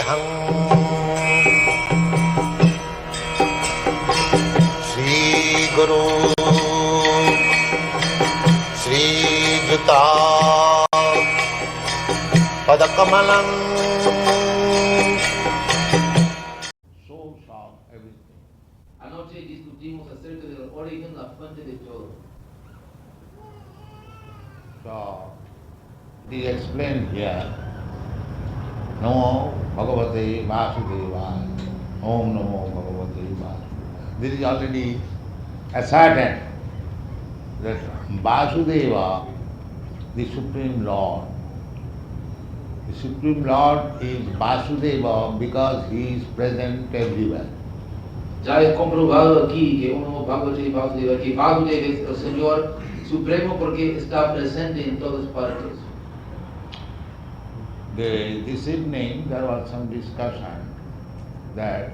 Vandeham Sri Guru Sri Juta Padakamalam. Source of everything. Anoche discutimos acerca del origen, la fuente de todo. So, it is explained here. Namo Bhagavate Vasudevaya. Om Namo Bhagavate Vasudevaya. This is already ascertained that Vasudeva, the Supreme Lord, the Supreme Lord is Vasudeva because he is present everywhere. Ya es comprobado aquí que uno Bhagavate Vasudeva, que Vasudeva es el Señor Supremo porque está presente en todas partes. This evening there was some discussion that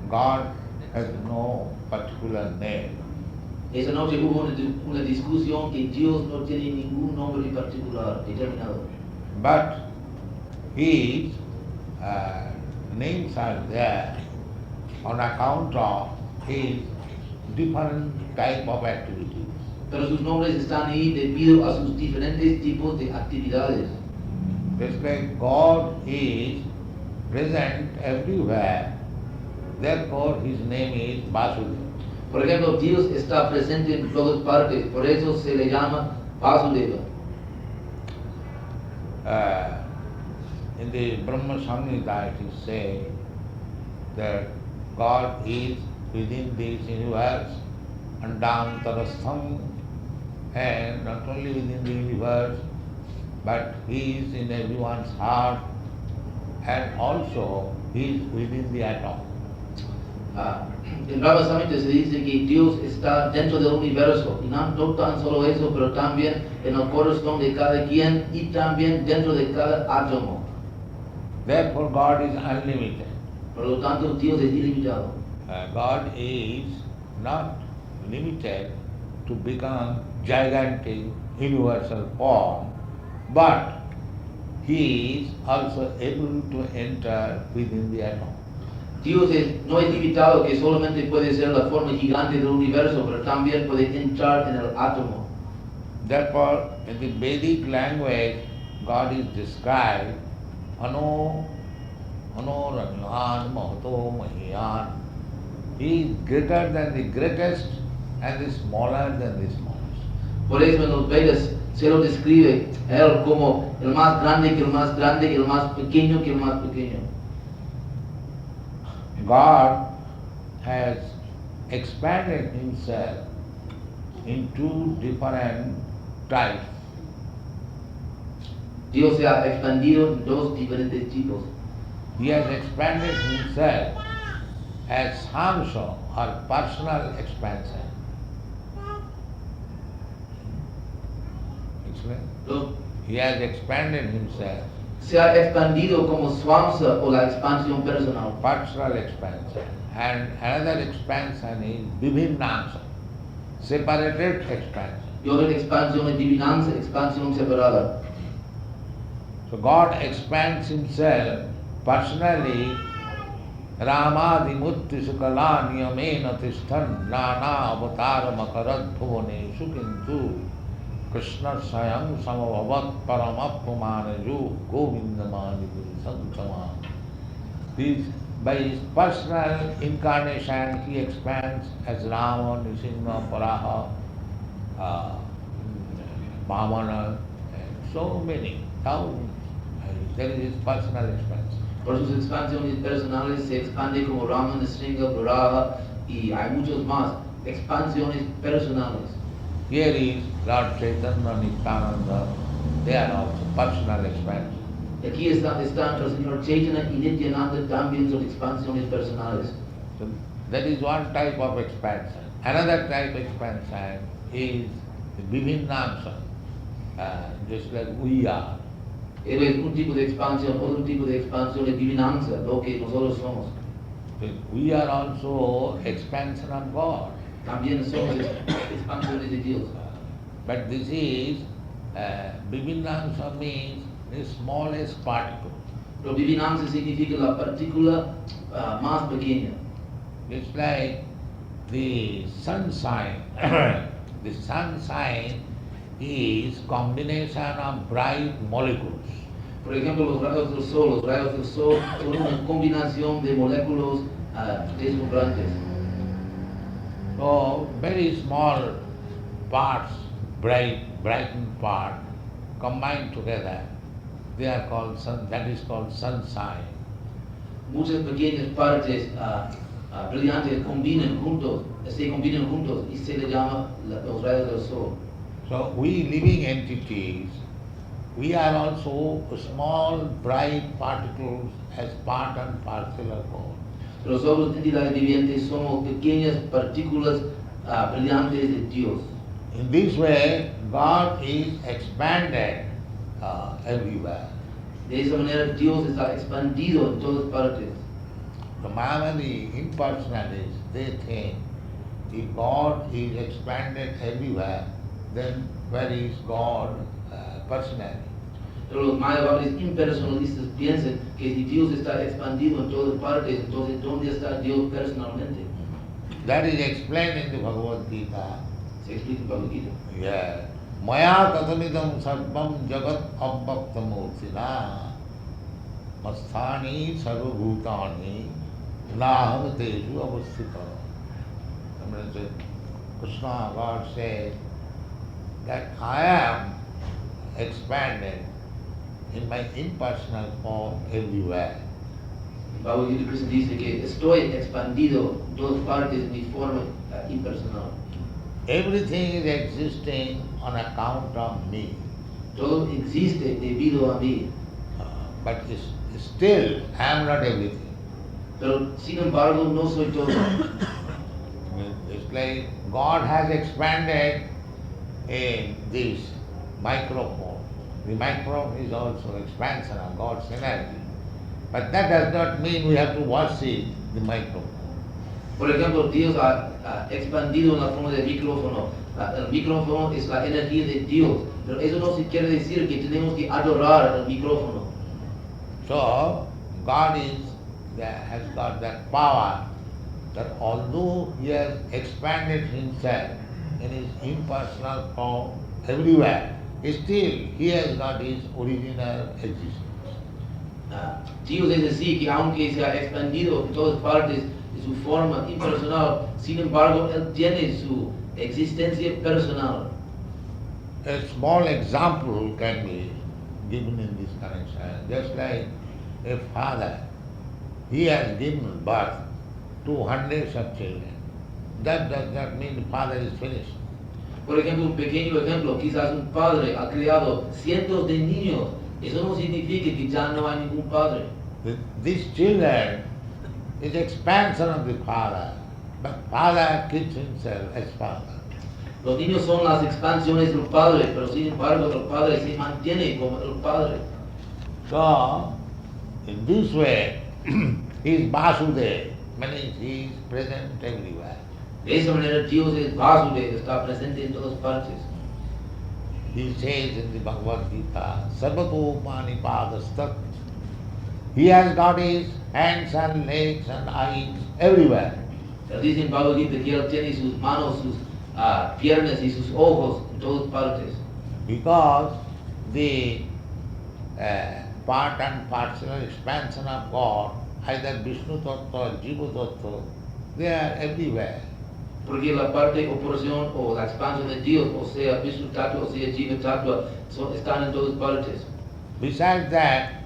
God has no particular name. Esa noche hubo una discusión que Dios no tiene ningún nombre particular, determinado. But his names are there on account of his different type of activities. Pero sus nombres están ahí debido a sus diferentes tipos de actividades. Just like God is present everywhere, therefore his name is Vasudeva. Por ejemplo, Dios está presente en todas partes, por eso se le llama Vasudeva. In the Brahma Samhita it is said that God is within this universe, andantarastham, and not only within the universe, but he is in everyone's heart, and also he is within the atom. En Brahma Samhita se dice que Dios está dentro del universo, y no tan solo eso, pero también en el corazón de cada quien y también dentro de cada átomo. Therefore God is unlimited. Por lo tanto, Dios es ilimitado. God is not limited to become gigantic universal form, but he is also able to enter within the atom. Dios no es limitado que solamente puede ser la forma gigante del universo, pero también puede entrar en el átomo. Therefore, in the Vedic language, God is described Anoranyan Mahato Mahiyan. He is greater than the greatest and the smaller than the smallest. Por eso en los Vedas se lo describe él como el más grande que el más grande y el más pequeño que el más pequeño. God has expanded himself in two different types. Dios se ha expandido en dos diferentes tipos. He has expanded himself as samsa or personal expansion. Explain? He has expanded himself. Se ha expandido como swamsa o la expansión personal. Personal expansion. And another expansion is vibhinnansa, separated expansion. Y otra expansión es divinanza, expansión separada. So God expands himself personally. Ramadi mutti sukala niyamena tishthan nana avataram akarad bhuvaneshu kintu Krishna sayam samavavat paramappumanaju govindamani sankama. By his personal incarnation he expands as Rama, Nisimha, Paraha, Vamana, and so many, thousands. There is his personal expansion. Por sus expansiones personales se expande como Rama, Nrsimha, Varaha y hay muchos más. Expansiones personales. Here is Lord Chaitanya, Nityananda, they are also personal expansion. Y aquí están el Señor Chaitanya y Nityananda también son expansiones personales. So that is one type of expansion. Another type of expansion is the Vibhinnansa, just like we are. Es un tipo de expansión, otro tipo de expansión es divinanza, lo que nosotros somos. So we are also expansion of God. También somos expansiones de Dios. But this is, Vibhinnansa means the smallest particle. Pero divinanza significa la partícula más pequeña. It's like the sunshine. The sunshine is combination of bright molecules. Por ejemplo, los rayos del sol son una combinación de moléculas deslumbrantes. So very small parts, brightened part, combined together, they are called sun. That is called sunshine. Muchas pequeñas partes brillantes se combinan juntos y se le llama los rayos del sol. So we living entities, we are also small bright particles as part and parcel of God. Pero nosotros, entidades vivientes, somos pequeñas partículas brillantes de Dios. In this way, God is expanded everywhere. De esa manera Dios está expandido en todas partes. The Mayavadi impersonalists, they think if God is expanded everywhere, then where is God personally? Pero los mayavadis impersonalistas piensan que si Dios está expandido en todas partes, entonces ¿dónde está Dios personalmente? That is explained in the Bhagavad Gita. Se explica en Bhagavad Gita. Yeah. Maya katamidam sarvam jagat abhaktamurtina masthani sarvabhutani naham tesu avasthita. Krishna, God says that I am expanded in my impersonal form everywhere. Bhagavad Gita Krishna dice que estoy expandido en todas partes en mi forma impersonal. Everything is existing on account of me. Todo existe debido a mí. But still, I am not everything. Pero sin embargo no soy todo. It's like God has expanded in this microphone. The microphone is also expansion of God's energy. But that does not mean we have to worship the microphone. Por ejemplo, Dios ha expandido en la forma del micrófono. El micrófono es la energía de Dios, pero eso no se quiere decir que tenemos que adorar el micrófono. So, God has got that power that although He has expanded Himself in His impersonal form everywhere, still He has got His original existence. Dios es decir que aunque se ha expandido en todas partes de su forma impersonal, sin embargo Él tiene su existencia personal. A small example can be given in this connection. Just like a father, he has given birth to hundreds of children. That does not mean the father is finished. Por ejemplo, un pequeño ejemplo, quizás un padre ha criado cientos de niños. Eso no significa que ya no hay ningún padre. These children is expansion of the father, but father keeps himself as father. Los niños son las expansiones del padre, pero sin embargo el padre se mantiene como el padre. So, in this way, he is Vasudeva, meaning he is present everywhere. De esa manera Dios es Vasudeva, está presente en todas partes. He says in the Bhagavad Gita, Sarvato Manipadastat. He has got his hands and legs and eyes everywhere. Él dice en Bhagavad Gita que Él tiene sus manos, sus piernas y sus ojos en todas partes. Because the part and parcel expansion of God, either Vishnu Tattva or Jiva Tattva, they are everywhere. Porque la parte o porción o la expansión de Dios, o sea Vishnu Tattva o sea Jiva Tattva, están en todas partes. Besides that,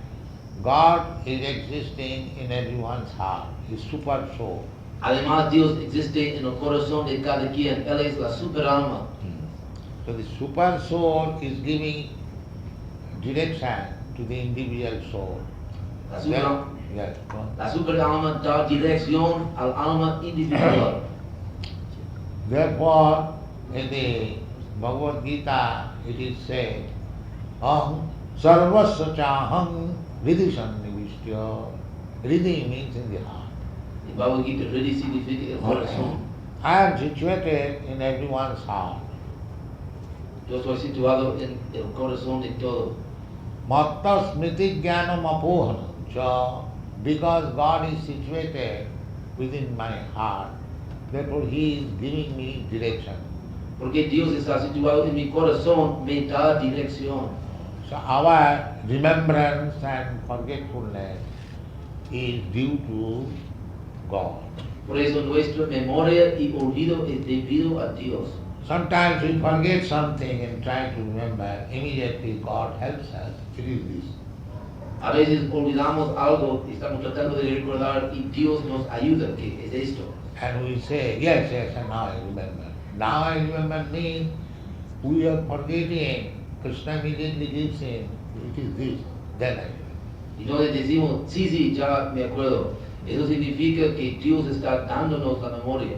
God is existing in everyone's heart, His super soul. Además, Dios existe en el corazón de cada quien. Él es la super alma. So the super soul is giving direction to the individual soul. La super, Yes. la super alma da dirección al alma individual. Therefore, in the Bhagavad Gita, it is said, Aham sarvasya chaham ridhishan nivishya. Riddhi means in the heart. El Bhagavad Gita really significa el corazón. I am situated in everyone's heart. Yo estoy situado en el corazón de todo. Matta smriti jnanam apohanam. So, because God is situated within my heart, therefore He is giving me direction. Porque Dios está situado en mi corazón, me da dirección. So our remembrance and forgetfulness is due to God. Por eso nuestra memoria y olvido es debido a Dios. Sometimes we forget something and try to remember, immediately God helps us. It is this. A veces olvidamos algo y estamos tratando de recordar y Dios nos ayuda, que es esto. And we say, yes, yes, and now I remember. Now I remember means we are forgetting. Krishna immediately gives in, it is this, then I remember. Y entonces decimos, sí, sí, ya me acuerdo. Eso significa que Dios está dándonos la memoria.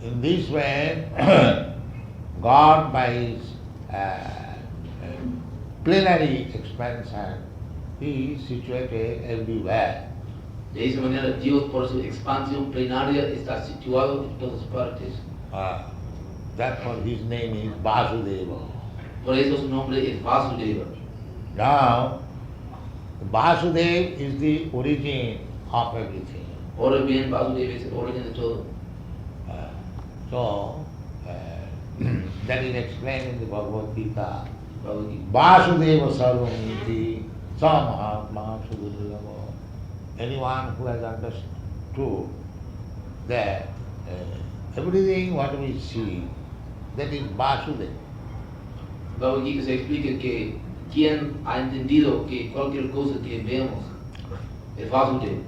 In this way, God by His plenary expansion, He is situated everywhere. De esa manera, Dios por su expansión plenaria está situado en todas partes. Therefore His name is Vasudeva. Por eso su nombre es Vasudeva. Now, Vasudeva is the origin of everything. Ahora bien, Vasudeva es el origen de todo. That is explained in the Bhagavad Gita. Bhagavad Gita. Vasudeva sarvamiti samahatma sudurlava. Anyone who has understood that everything what we see, that is Vasudeva. Bhagavad Gita se explica que quien ha entendido que cualquier cosa que vemos es Vasudeva.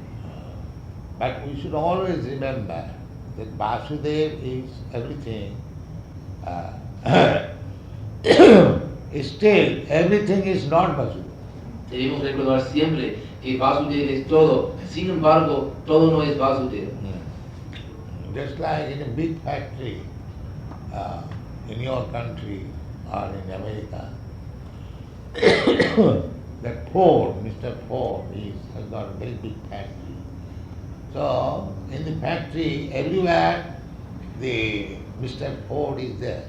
But we should always remember that Vasudeva is everything. Still, everything is not Vasudeva. Debemos recordar siempre que Vasudeva es todo, sin embargo, todo no es Vasudeva. Just like in a big factory in your country or in America, that Ford, Mr. Ford, has got a very big factory. So, in the factory, everywhere, the Mr. Ford is there.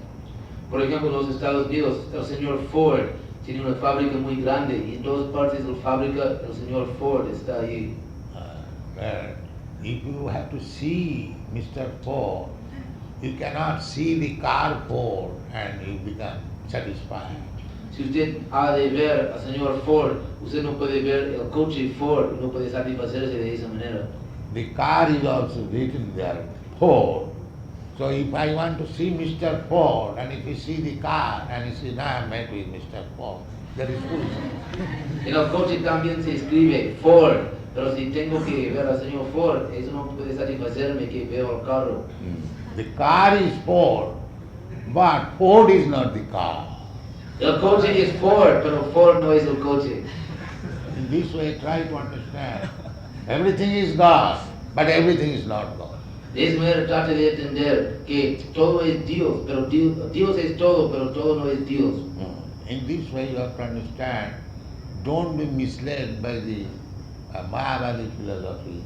Por ejemplo, en los Estados Unidos, el señor Ford tiene una fábrica muy grande y en todas partes de la fábrica el señor Ford está allí. But if you have to see Mr. Ford, you cannot see the car Ford and you become satisfied. Si usted ha de ver al señor Ford, usted no puede ver el coche Ford, no puede satisfacerse de esa manera. The car is also written there, Ford. So if I want to see Mr. Ford, and if you see the car, and you say, no, I met with Mr. Ford, that is foolishness. En el coche también se escribe Ford, pero si tengo que ver al señor Ford, eso no puede satisfacerme que veo el carro. The car is Ford, but Ford is not the car. El coche es Ford, pero Ford no es el coche. In this way, try to understand. Everything is God, but everything is not God. De esa manera trate de entender que todo es Dios, pero Dios es todo, pero todo no es Dios. In this way, you have to understand. Don't be misled by the Mayavadi philosophy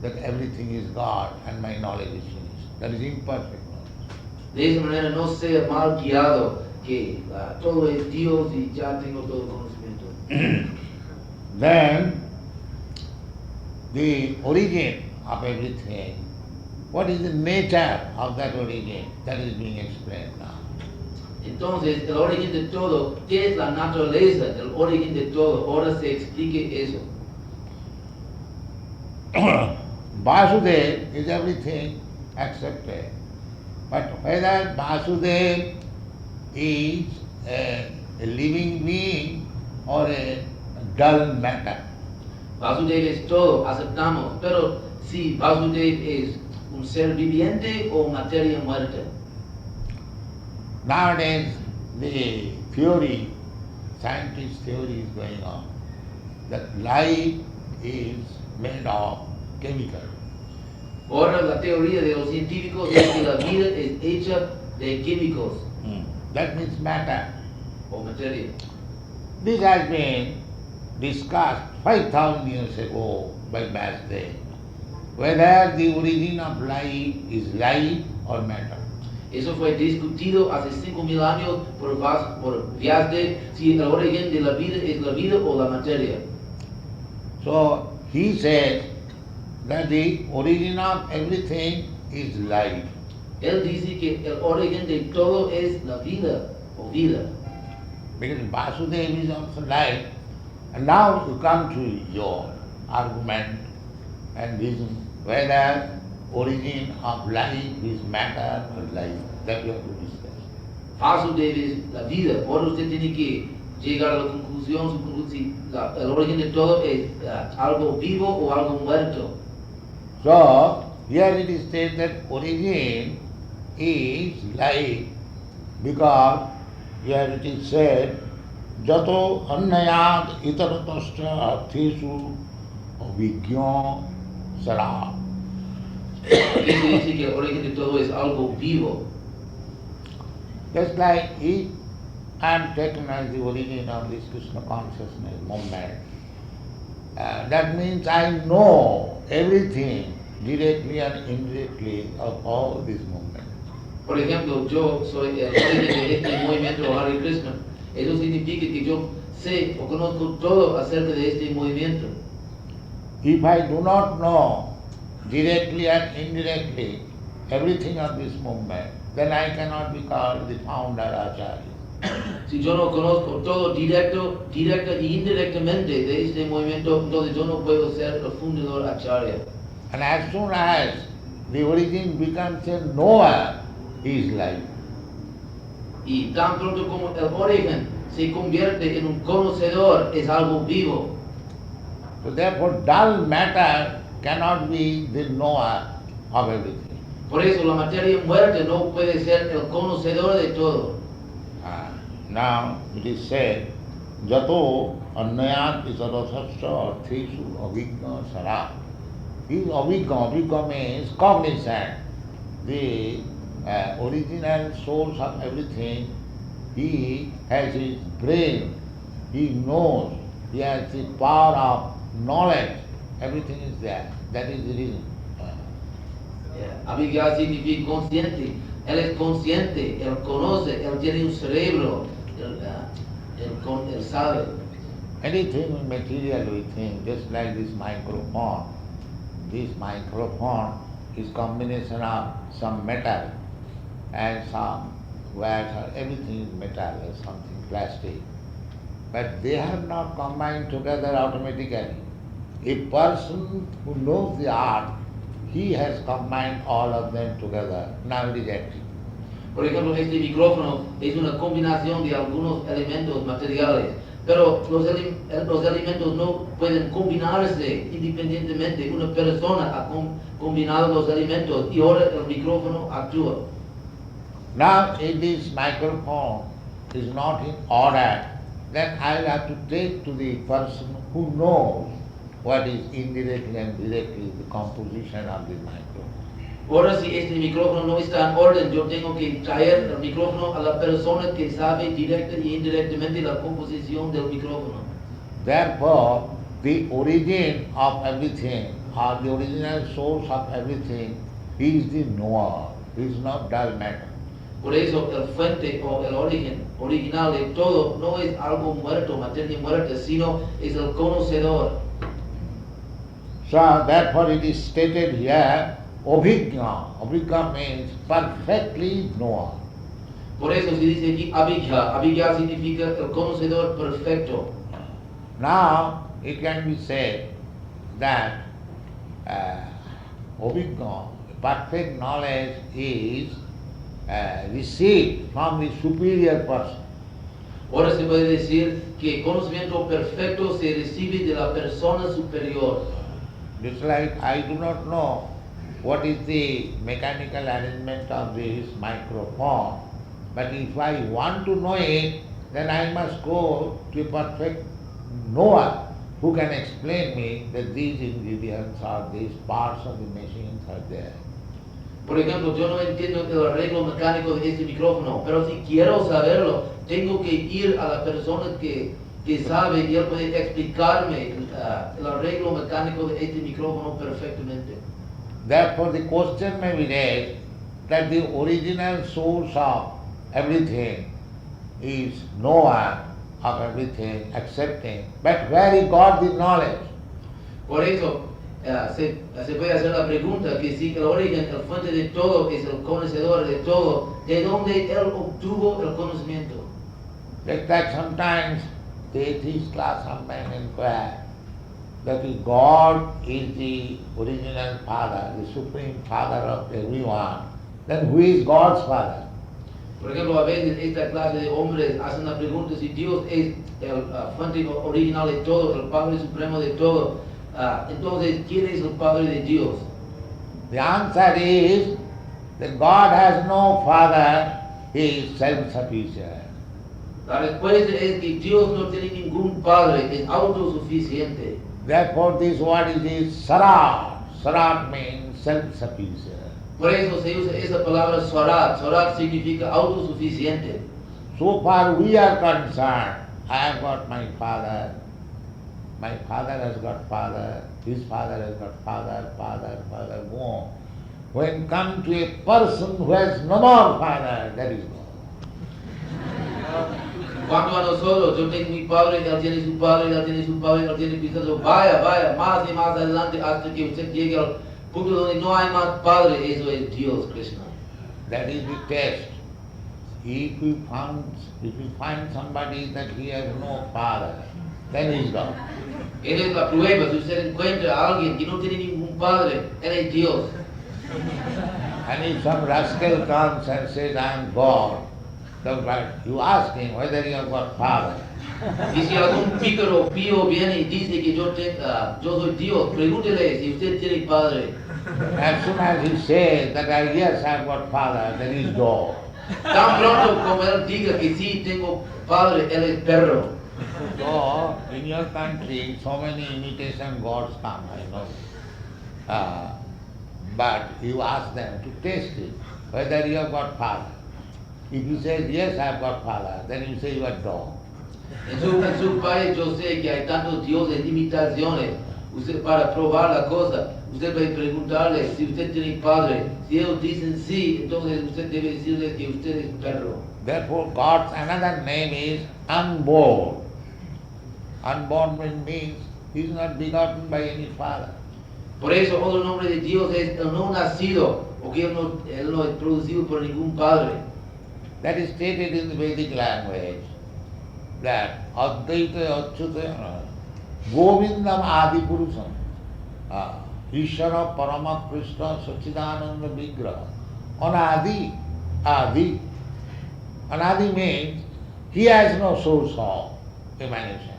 that everything is God and my knowledge is finished. That is imperfect knowledge. De esa manera no sea mal guiado que todo es Dios y ya tengo todo conocimiento. Then, the origin of everything, what is the nature of that origin? That is being explained now. Entonces, el origen de todo, ¿qué es la naturaleza del origen de todo? Ahora se explique eso. Vasudeva is everything accepted. But whether Vasudeva is a living being or a dull matter. Vasudeva es todo, aceptamos, pero si Vasudeva es un ser viviente o materia muerta. Nowadays, the theory, scientist theory is going on, that life is made of chemicals. Ahora la teoría de los científicos es que la vida es hecha de químicos That means matter. o materia. This has been discussed 5,000 years ago by Vasudev, whether the origin of life is life or matter. Eso fue discutido hace 5,000 años por Vasudev, si el origen de la vida es la vida o la materia. So he says that the origin of everything is life. Él dice que el origen de todo es la vida o vida. Because Vasudeva is also life. And now you come to your argument and reason whether origin of life is matter or life. That you have to discuss. Vasudeva es la vida. Ahora usted tiene que llegar a la conclusión si el origen de todo es algo vivo o algo muerto. So, here it is said that origin is life because here it is said jato annayat itaratascha arthesu avijñā sara. Dice que el origen de todo es algo vivo. Just like if I am taken as the origin of this Krishna consciousness movement, that means I know everything directly and indirectly of all these movements. Por ejemplo, yo soy el origen de este movimiento Hare Krishna. Eso significa que yo sé o conozco todo acerca de este movimiento. If I do not know directly and indirectly everything of this movement, then I cannot be called the founder-acharya. Si yo no conozco todo directa y indirectamente de este movimiento, entonces yo no puedo ser el fundador-acharya. And as soon as the origin becomes a knower, he is life. Y tan pronto como el origen se convierte en un conocedor, es algo vivo. So therefore dull matter cannot be the knower of everything. Por eso la materia muerta no puede ser el conocedor de todo. Now it is said, jato annayat isarasasya arthesu avijñā sara. This avijñā means cognizant. The original source of everything, he has his brain, he knows, he has the power of knowledge, everything is there. That is the reason. Avijñā significa consciente. Él es consciente, él conoce, él tiene un cerebro, él sabe. Anything material we think, just like this microphone. This microphone is combination of some metal and some wires, everything is metal or something plastic. But they have not combined together automatically. A person who knows the art, he has combined all of them together. Now it is active. Por ejemplo, este micrófono es una combinación de algunos elementos materiales, pero los elementos no pueden combinarse independientemente. Una persona ha combinado los elementos y ahora el micrófono actúa. Now if this microphone is not in order, then I will have to take to the person who knows what is indirectly and directly the composition of the microphone. Ahora si este micrófono no está en orden, yo tengo que traer el micrófono a la persona que sabe directa y indirectamente la composición del micrófono. Therefore, the origin of everything, or the original source of everything, is the knower, is not dull matter. Por eso el fuente o el origen original de todo no es algo muerto, materia muerta, sino es el conocedor. So therefore it is stated here, avijñā. Avijñā means perfectly knower. Por eso se dice aquí avijñā. Avijñā significa el conocedor perfecto. Now it can be said that avijñā, perfect knowledge is received from the superior person. Ahora se puede decir que el conocimiento perfecto se recibe de la persona superior. Just like I do not know what is the mechanical arrangement of this microphone, but if I want to know it, then I must go to a perfect knower who can explain me that these ingredients or these parts of the machines are there. Por ejemplo, yo no entiendo el arreglo mecánico de este micrófono, pero si quiero saberlo, tengo que ir a la persona que sabe y él puede explicarme el arreglo mecánico de este micrófono perfectamente. Therefore the question may be raised that the original source of everything is knower of everything, accepting, but where he got the knowledge? Por eso se puede hacer la pregunta que si el origen, el fuente de todo, es el conocedor de todo, ¿de dónde él obtuvo el conocimiento? Like that sometimes the atheist class sometimes inquire that if God is the original father, the supreme father of everyone, then who is God's father? Por ejemplo, a veces esta clase de hombres hacen la pregunta si Dios es el fuente original de todo, el Padre Supremo de todo. Entonces, ¿quién es el Padre de Dios? The answer is that God has no father, he is self-sufficient. La respuesta es que Dios no tiene ningún padre, es autosuficiente. Therefore this word is Sarat. Sarat means self-sufficient. Por eso se usa esa palabra Swarat. Swarat significa autosuficiente. So far we are concerned, I have got my father has got father, his father has got father, go on. When come to a person who has no more father, that is God. Cuando a nosotros, yo tengo mi padre, él tiene su padre, él tiene su padre, él tiene pisado, vaya, más y más adelante hasta que usted llegue al punto donde no hay más padre, eso es Dios, Krishna. That is the test. If we find somebody that he has no father, then he is God. Esa es la prueba, si usted encuentra a alguien que no tiene ningún padre, él es Dios. And if some rascal comes and says, I am God, you ask him whether you have got father. Y si algún pícaro pío viene y dice que yo soy Dios, pregúntele si usted tiene padre. As soon as he says that yes, I have got father, then he is dog. Tan pronto como él diga que sí tengo padre, él es perro. So, in your country, so many imitation gods come, I know. But you ask them to test it, whether you have got father. If he says, yes, I have got father, then you say you are dog. En su país yo sé que hay tantos dioses, imitaciones. Usted para probar la cosa, usted puede preguntarle si usted tiene padre. Si ellos dicen sí, entonces usted debe decirle que usted es perro. Therefore, God's another name is unborn. Unborn means he is not begotten by any father. Por eso otro nombre de Dios es el no nacido, porque él no es producido por ningún padre. That is stated in the Vedic language, that Advaita Achyuta Govindam Adi Purusham Ishvara Parama Krishna Sachidananda Vigraha Anadi Adi. Anadi means he has no source of emanation.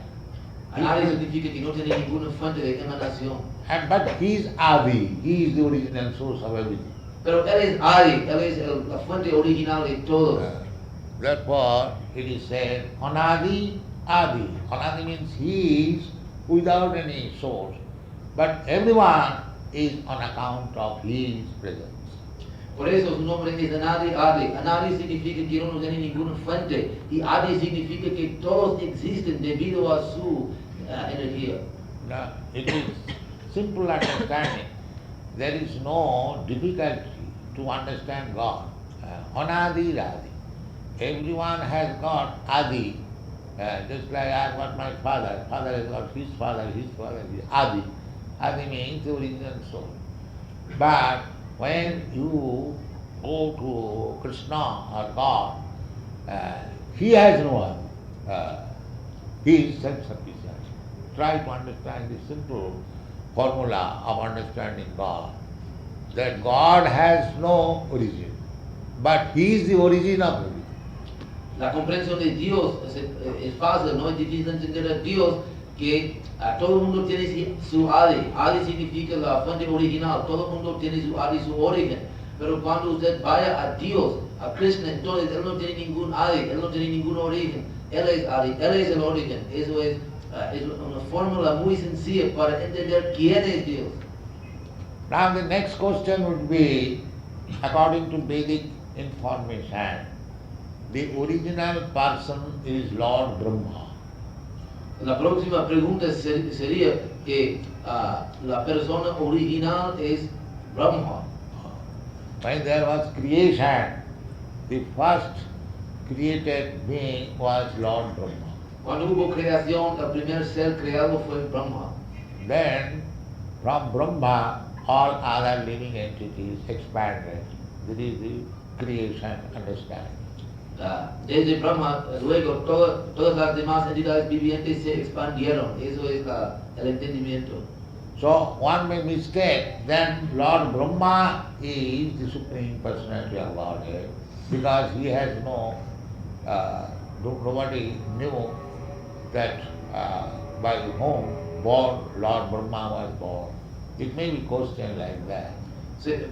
Anadi significa que no tiene ninguna fuente de emanación. But he is Adi, he is the original source of everything. Pero él es Adi, él es la fuente original de todo. Therefore, it is said, Anadi Adi. Anadi means he is without any source. But everyone is on account of his presence. Por eso su nombre es Anadi Adi. Anadi significa que no tiene ninguna fuente. Y Adi significa que todos existen debido a su energía. Now, it is simple understanding. There is no difficulty to understand God. Anadi Adi. Everyone has got Adi. Just like I have got my father. Father has got his father, his Adi. Adi means the original soul. But when you go to Krishna or God, he has no one. He is self-sufficient. Try to understand the simple formula of understanding God. That God has no origin, but he is the origin of everything. La comprensión de Dios es fácil, no es difícil entender a Dios que todo el mundo tiene su Adi. Adi significa la fuente original, todo el mundo tiene su Adi, su origen. Pero cuando usted vaya a Dios, a Krishna, entonces él no tiene ningún Adi, él no tiene ningún origen. Él es Adi, él es el origen. Eso es una fórmula muy sencilla para entender quién es Dios. Now the next question would be, according to Vedic information, the original person is Lord Brahma. La próxima pregunta sería que la persona original es Brahma. When there was creation, the first created being was Lord Brahma. Cuando hubo creación, el primer ser creado fue Brahma. Then From Brahma, all other living entities expanded. This is the creation understanding. Desde Brahma, luego todas las demás entidades vivientes se expandieron. Eso es el entendimiento. So one may mistake then Lord Brahma is the Supreme Personality of Godhead because he has nobody knew that by whom born Lord Brahma was born. It may be questioned like that.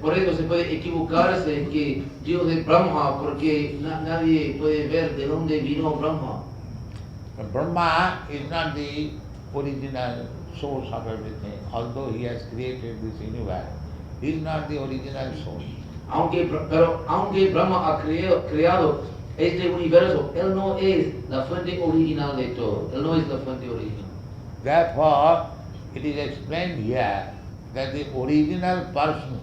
Por eso se puede equivocarse que Dios es Brahma porque nadie puede ver de dónde vino Brahma. But Brahma is not the original source of everything, although he has created this universe. He is not the original source. Aunque Brahma ha creado este universo, él no es la fuente original de todo. Él no es la fuente original. Therefore, it is explained here that the original person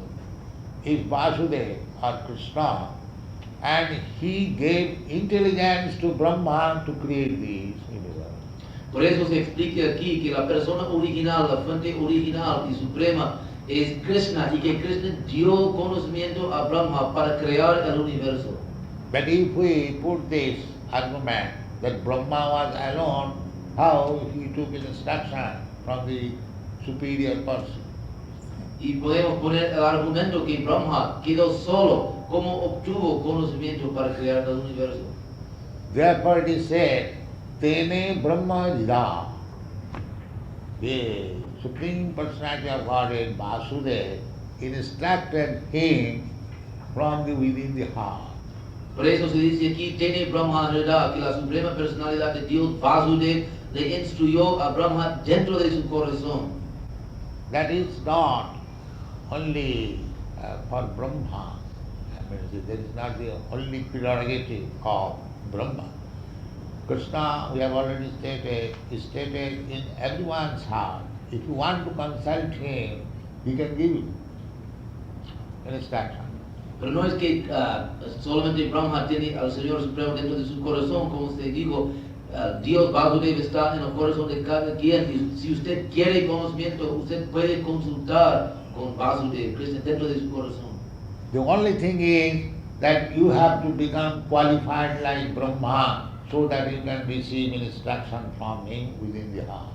is Vasudeva or Krishna, and he gave intelligence to Brahma to create this universe. Por eso se explica aquí que la persona original, la fuente original y suprema es Krishna y que Krishna dio conocimiento a Brahma para crear el universo. But if we put this argument that Brahma was alone, how he took instruction from the superior person? Y podemos poner el argumento que Brahma quedó solo, como obtuvo conocimiento para crear el universo. Therefore it is said, Tene Brahma Jida, the Supreme Personality of Godhead, Vasudeva, instructed him from the within the heart. Por eso se dice aquí, Tene Brahma Jida, que la Suprema Personalidad de Dios, Vasudeva, le instruyó a Brahma dentro de su corazón. That is not only for Brahma. I mean, that is not the only prerogative of Brahma. Krishna, we have already stated, is stated in everyone's heart. If you want to consult him, he can give you instruction. Pero no es que solamente Brahma tiene al Señor Supremo dentro de su corazón, como usted dijo, Dios Vasudeva está en el corazón de cada quien. Y si usted quiere conocimiento, usted puede consultar con Vasudeva, Krishna dentro de su corazón. The only thing is that you have to become qualified like Brahma so that you can receive instruction from him within the heart.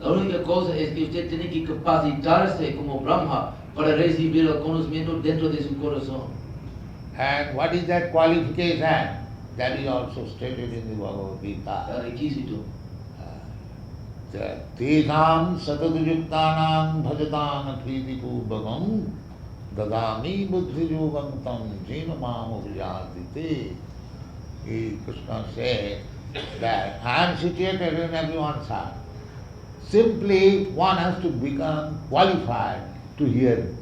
La única cosa es que usted tiene que capacitarse como Brahma para recibir el conocimiento dentro de su corazón. And what is that qualification? That is also stated in the Bhagavad Gita. El requisito. Tesam satadujuktanam bhajatam priti-purvakam dadami buddhi-yogam tam jena mam upajatite. Krishna said that I am situated in everyone's heart. Simply one has to become qualified to hear me.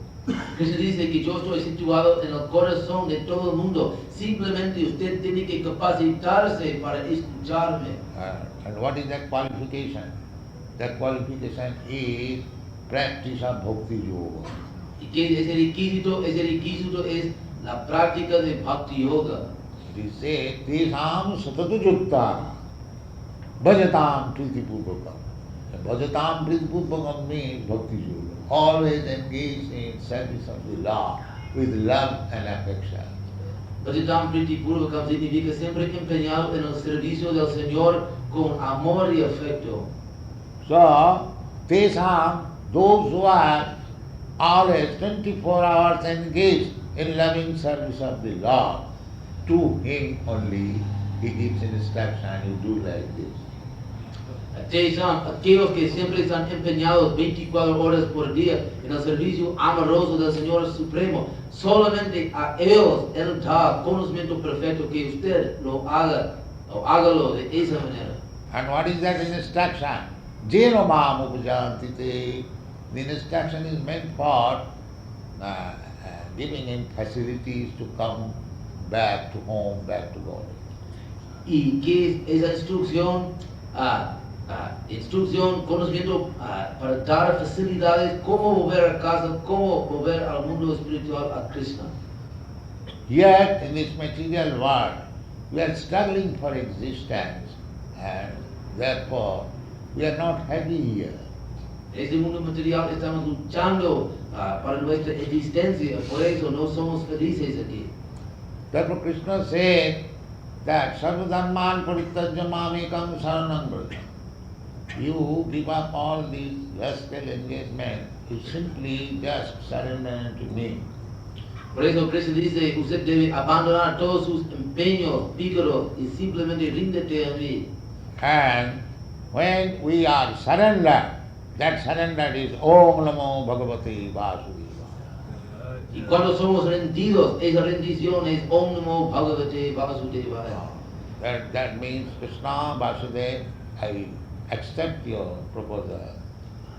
Krishna dice que yo estoy situado en el corazón de todo el mundo. Simplemente usted tiene que capacitarse para escucharme. And what is that qualification? That qualification is practice of Bhakti-yoga. Y que ese requisito es la práctica de Bhakti-yoga. It is said, Tesam satadujuktanam bhajatam priti-purvakam. Bhajatam priti-purvakam means Bhakti-yoga. Always engaged in service of the Lord with love and affection. Bhajatam priti-purvakam significa siempre empeñado en el servicio del Señor con amor y afecto. So, Tesam, those who are always 24 hours engaged in loving service of the Lord, to him only he gives instruction, you do like this. Aquellos que siempre están empeñados 24 horas por día en el servicio amoroso del Señor Supremo, solamente a ellos Él da conocimiento perfecto que usted lo haga, o hágalo de esa manera. And what is that instruction? Jena mam upajantite. The instruction is meant for giving him facilities to come back to home, back to God. Y que es esa instrucción, conocimiento para dar facilidades, cómo volver a casa, cómo volver al mundo espiritual, a Krishna. Yet in this material world, we are struggling for existence and therefore we are not happy here. Este mundo material estamos luchando para nuestra existencia, por eso no somos felices aquí. Therefore Krishna said that sarvadharman parityajya mamekam saranam vrata. You give up all these rascal engagements, you simply just surrender to me. Por eso Krishna dice, usted debe abandonar todos sus empeños pícaros y simplemente ríndete a mí. And when we are surrendered, that surrender is Om Namo Bhagavate Vasudevaya. Y cuando somos rendidos, esa rendición es Om Namo Bhagavate Vasudevaya. That means Krishna Vasudeva, I accept your proposal.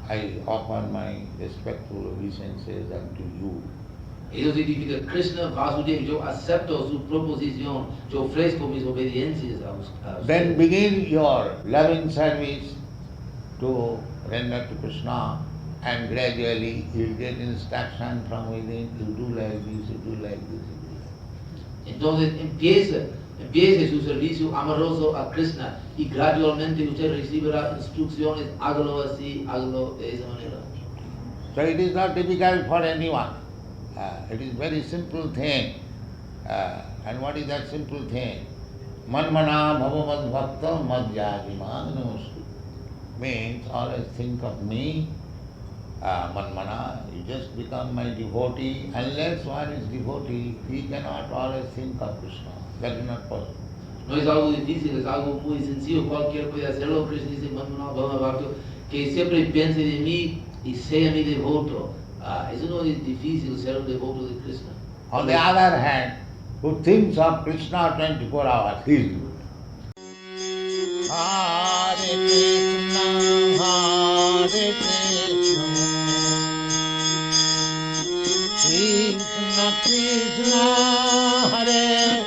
I offer my respectful obeisances unto you. Eso significa Krishna Vasudeva, yo acepto su proposición, yo ofrezco mis obediencias a usted. Then begin your loving service to render to Krishna, and gradually you will get instruction from within, you do like this, you do like this, you do like this. Entonces empiece su servicio amoroso a Krishna y gradualmente usted recibirá instrucciones, hágalo así, hágalo de esa manera. So it is not difficult for anyone. It is very simple thing. And what is that simple thing? Manmana bhavamad bhakta madhyadiman namostu. Means always think of me. Manmana, you just become my devotee. Unless one is devotee, he cannot always think of Krishna. That is not possible. No es algo difícil, es algo muy sencillo, cualquiera puede hacerlo. Krishna dice, Manmana bhavamad bhakta, que siempre piense de mí y sea mi devoto. Eso no es difícil ser un devoto de Krishna. On the other hand, who thinks of Krishna 24 hours, he is good. Hare Krishna, Hare Krishna, Krishna Krishna, Hare